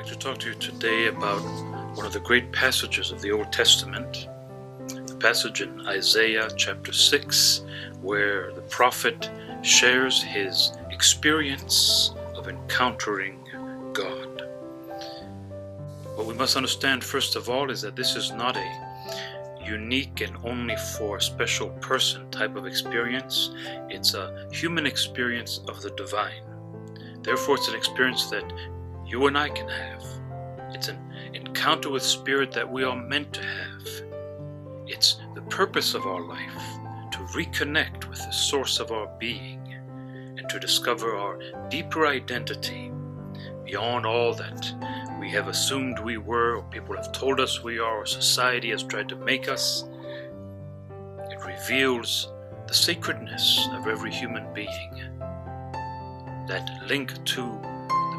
To talk to you today about one of the great passages of the Old Testament, the passage in Isaiah chapter 6, where the prophet shares his experience of encountering God. What we must understand first of all is that this is not a unique and only for a special person type of experience. It's a human experience of the divine. Therefore, it's an experience that you and I can have. It's an encounter with Spirit that we are meant to have. It's the purpose of our life to reconnect with the source of our being and to discover our deeper identity beyond all that we have assumed we were, or people have told us we are, or society has tried to make us. It reveals the sacredness of every human being, that link to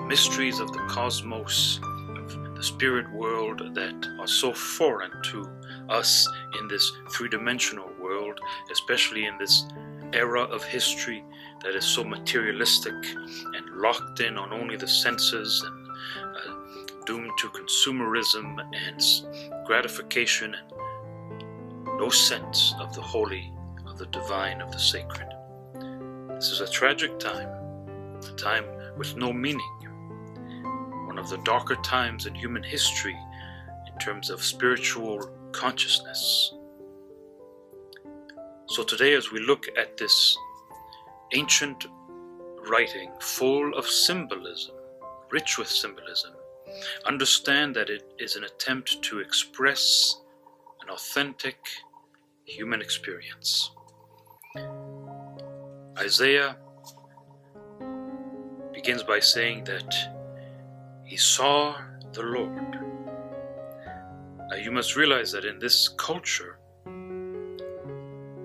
mysteries of the cosmos, of the spirit world that are so foreign to us in this three-dimensional world, especially in this era of history that is so materialistic and locked in on only the senses and doomed to consumerism and gratification and no sense of the holy, of the divine, of the sacred. This is a tragic time, a time with no meaning. One of the darker times in human history in terms of spiritual consciousness. So today, as we look at this ancient writing full of symbolism, rich with symbolism, understand that it is an attempt to express an authentic human experience. Isaiah begins by saying that he saw the Lord. Now you must realize that in this culture,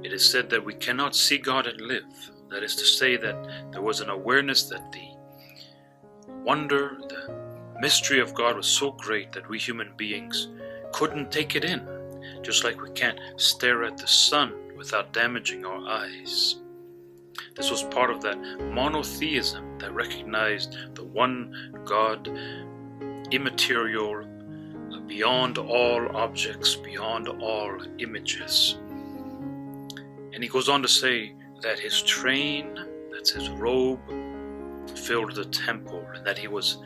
it is said that we cannot see God and live. That is to say that there was an awareness that the wonder, the mystery of God was so great that we human beings couldn't take it in, just like we can't stare at the sun without damaging our eyes. This was part of that monotheism that recognized the one God, immaterial, beyond all objects, beyond all images. And he goes on to say that his train, that's his robe, filled the temple, and that he was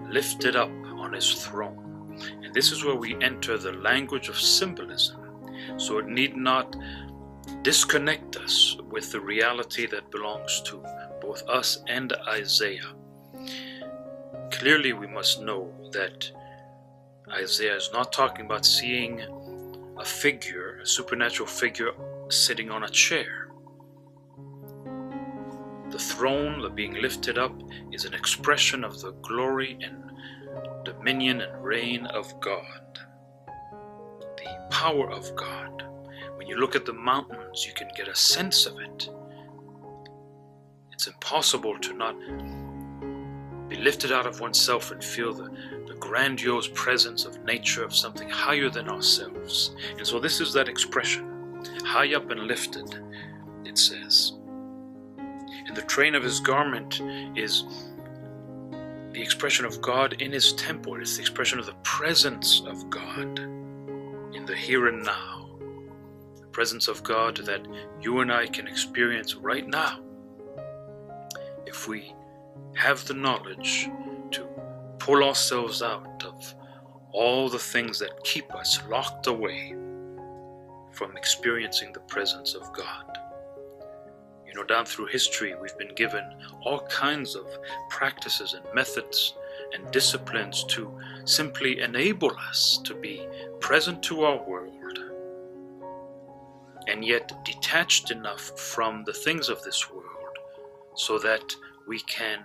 lifted up on his throne. And this is where we enter the language of symbolism. So it need not disconnect us with the reality that belongs to both us and Isaiah. Clearly, we must know that Isaiah is not talking about seeing a figure, a supernatural figure, sitting on a chair. The throne, the being lifted up, is an expression of the glory and dominion and reign of God, the power of God. When you look at the mountains, you can get a sense of it. It's impossible to not be lifted out of oneself and feel the grandiose presence of nature, of something higher than ourselves. And so this is that expression, high up and lifted, it says. And the train of his garment is the expression of God in his temple. It's the expression of the presence of God in the here and now. The presence of God that you and I can experience right now if we have the knowledge to pull ourselves out of all the things that keep us locked away from experiencing the presence of God. You know, down through history, we've been given all kinds of practices and methods and disciplines to simply enable us to be present to our world and yet detached enough from the things of this world so that we can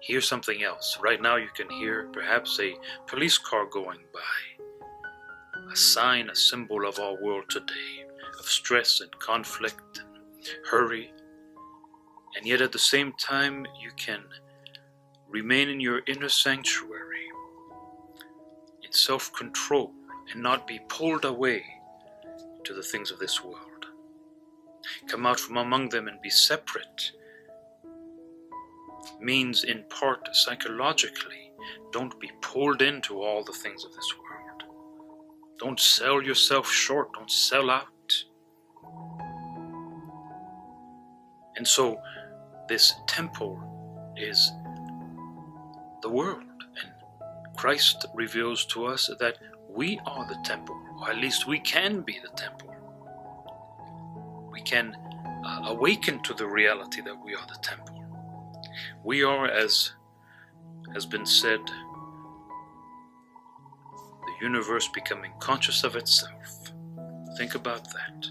hear something else. Right now you can hear perhaps a police car going by, a sign, a symbol of our world today, of stress and conflict and hurry. And yet at the same time you can remain in your inner sanctuary, in self-control, and not be pulled away to the things of this world. Come out from among them and be separate means in part psychologically Don't be pulled into all the things of this world. Don't sell yourself short. Don't sell out. And so this temple is the world. And Christ reveals to us that we are the temple, or at least we can be the temple. We can awaken to the reality that we are the temple. We are, as has been said, the universe becoming conscious of itself. Think about that.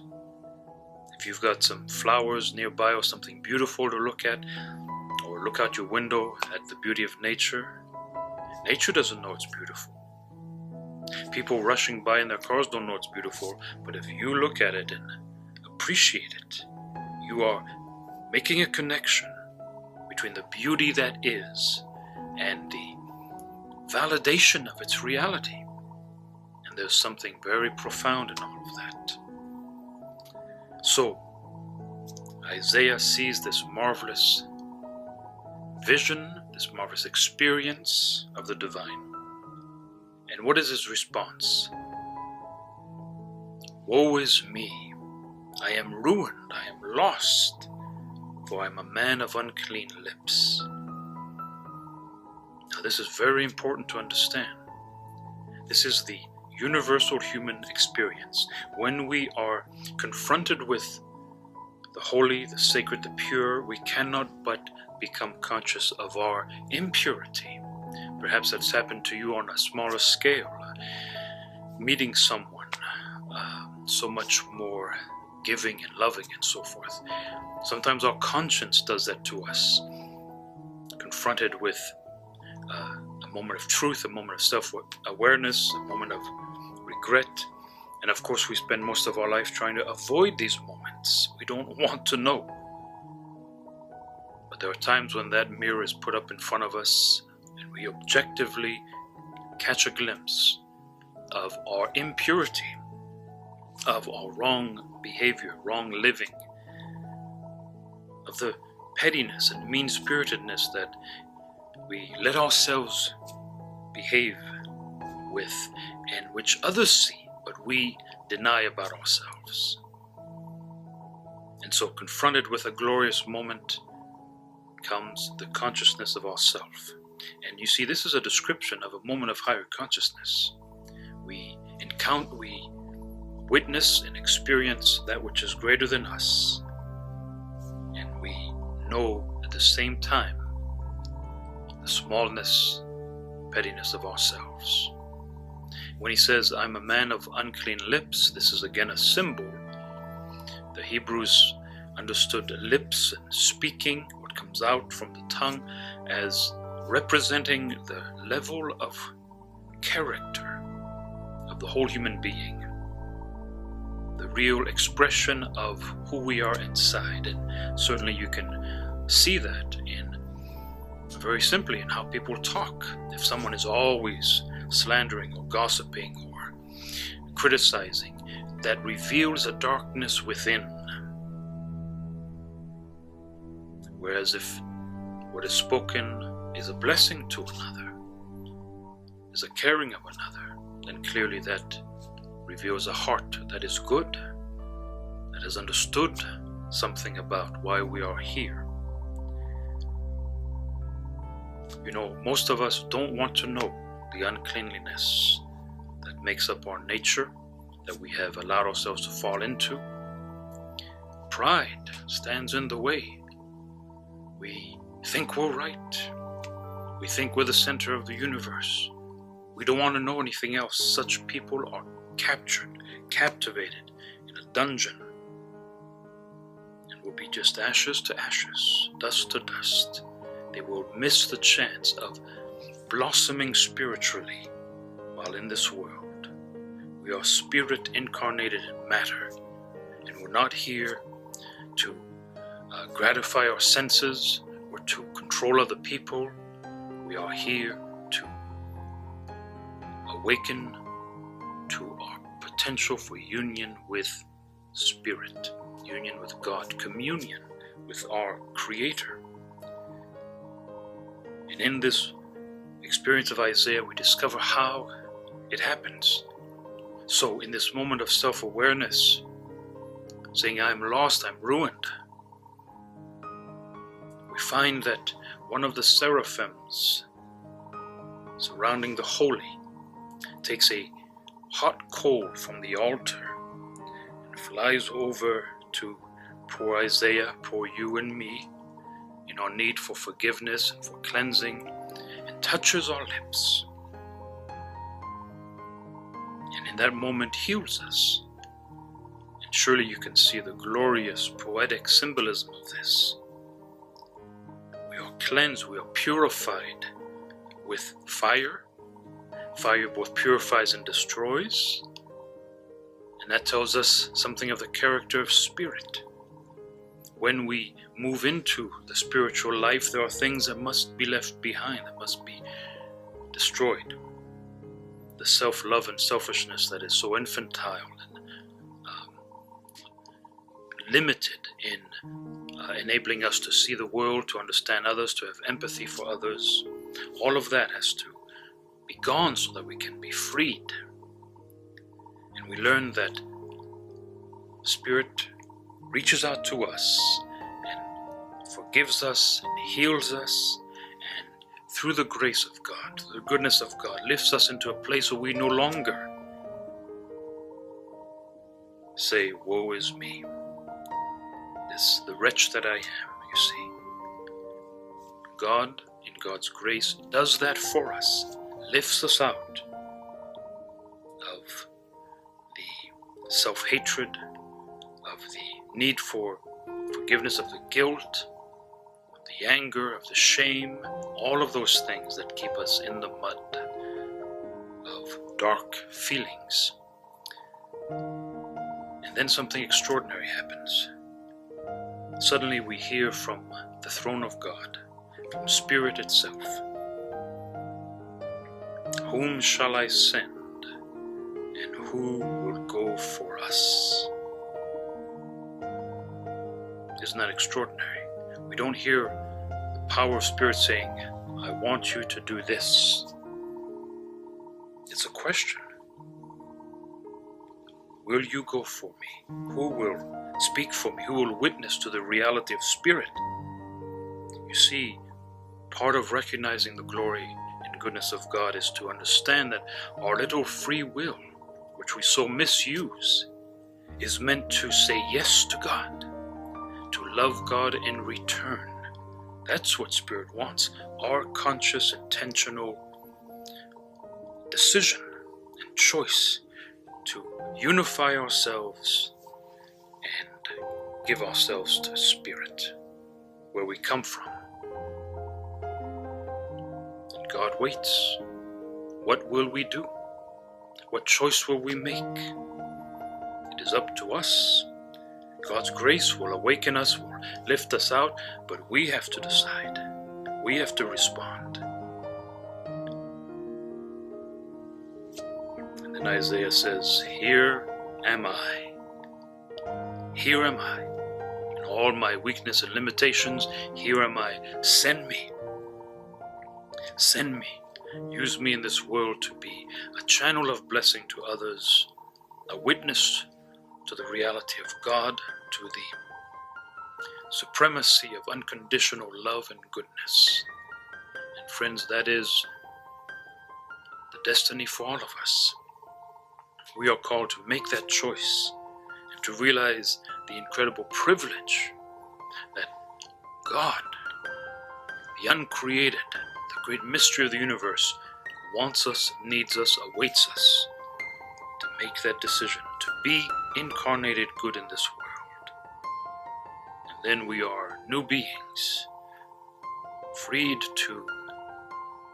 If you've got some flowers nearby or something beautiful to look at, or look out your window at the beauty of nature, nature doesn't know it's beautiful. People rushing by in their cars don't know it's beautiful, but if you look at it and appreciate it, you are making a connection between the beauty that is and the validation of its reality. And there's something very profound in all of that. So, Isaiah sees this marvelous vision, this marvelous experience of the divine. And what is his response? Woe is me! I am ruined, I am lost, for I am a man of unclean lips. Now this is very important to understand. This is the universal human experience. When we are confronted with the holy, the sacred, the pure, we cannot but become conscious of our impurity. Perhaps that's happened to you on a smaller scale, meeting someone so much more giving and loving and so forth. Sometimes our conscience does that to us. Confronted with a moment of truth, a moment of self-awareness, a moment of regret. And of course we spend most of our life trying to avoid these moments. We don't want to know. But there are times when that mirror is put up in front of us and we objectively catch a glimpse of our impurity, of our wrong behavior, wrong living, of the pettiness and mean-spiritedness that we let ourselves behave with and which others see, but we deny about ourselves. And so confronted with a glorious moment comes the consciousness of ourself. And you see, this is a description of a moment of higher consciousness. We witness and experience that which is greater than us. And we know at the same time the smallness, pettiness of ourselves. When he says, I'm a man of unclean lips, this is again a symbol. The Hebrews understood lips and speaking, what comes out from the tongue, as representing the level of character of the whole human being, the real expression of who we are inside. And certainly you can see that very simply in how people talk. If someone is always slandering or gossiping or criticizing, that reveals a darkness within. Whereas if what is spoken is a blessing to another, is a caring of another, then clearly that reveals a heart that is good, that has understood something about why we are here. You know, most of us don't want to know the uncleanliness that makes up our nature, that we have allowed ourselves to fall into. Pride stands in the way. We think we're right. We think we're the center of the universe. We don't want to know anything else. Such people are captured, captivated in a dungeon, and will be just ashes to ashes, dust to dust. They will miss the chance of blossoming spiritually while in this world. We are spirit incarnated in matter, and we're not here to gratify our senses or to control other people. We are here to awaken to our potential for union with Spirit, union with God, communion with our Creator. And in this experience of Isaiah, we discover how it happens. So in this moment of self-awareness, saying I'm lost, I'm ruined, we find that one of the seraphims surrounding the holy takes a hot coal from the altar and flies over to poor Isaiah, poor you and me, in our need for forgiveness and for cleansing, and touches our lips. And in that moment heals us. And surely you can see the glorious poetic symbolism of this. We are cleansed, we are purified with fire. Fire both purifies and destroys. And that tells us something of the character of spirit. When we move into the spiritual life, there are things that must be left behind, that must be destroyed. The self-love and selfishness that is so infantile and limited in enabling us to see the world, to understand others, to have empathy for others. All of that has to be gone so that we can be freed. And we learn that Spirit reaches out to us and forgives us and heals us, and through the grace of God, through the goodness of God, lifts us into a place where we no longer say, woe is me, the wretch that I am, you see. God, in God's grace, does that for us, lifts us out of the self-hatred, of the need for forgiveness, of the guilt, of the anger, of the shame, all of those things that keep us in the mud of dark feelings. And then something extraordinary happens. Suddenly we hear from the throne of God, from Spirit itself, whom shall I send, and who will go for us? Isn't that extraordinary? We don't hear the power of Spirit saying, I want you to do this. It's a question. Will you go for me? Who will speak for me? Who will witness to the reality of Spirit? You see, part of recognizing the glory and goodness of God is to understand that our little free will, which we so misuse, is meant to say yes to God, to love God in return. That's what Spirit wants, our conscious, intentional decision and choice to unify ourselves and give ourselves to Spirit, where we come from. And God waits. What will we do? What choice will we make? It is up to us. God's grace will awaken us, will lift us out, but we have to decide. We have to respond. And then Isaiah says, here am I. Here am I. In all my weakness and limitations, here am I. Send me. Send me. Use me in this world to be a channel of blessing to others, a witness to the reality of God, to the supremacy of unconditional love and goodness. And friends, that is the destiny for all of us. We are called to make that choice and to realize the incredible privilege that God, the uncreated, the great mystery of the universe, wants us, needs us, awaits us to make that decision, to be incarnated good in this world. And then we are new beings, freed to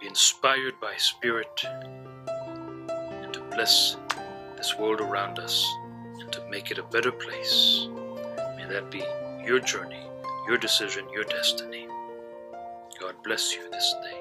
be inspired by Spirit and to bless this world around us and to make it a better place. May that be your journey, your decision, your destiny. God bless you this day.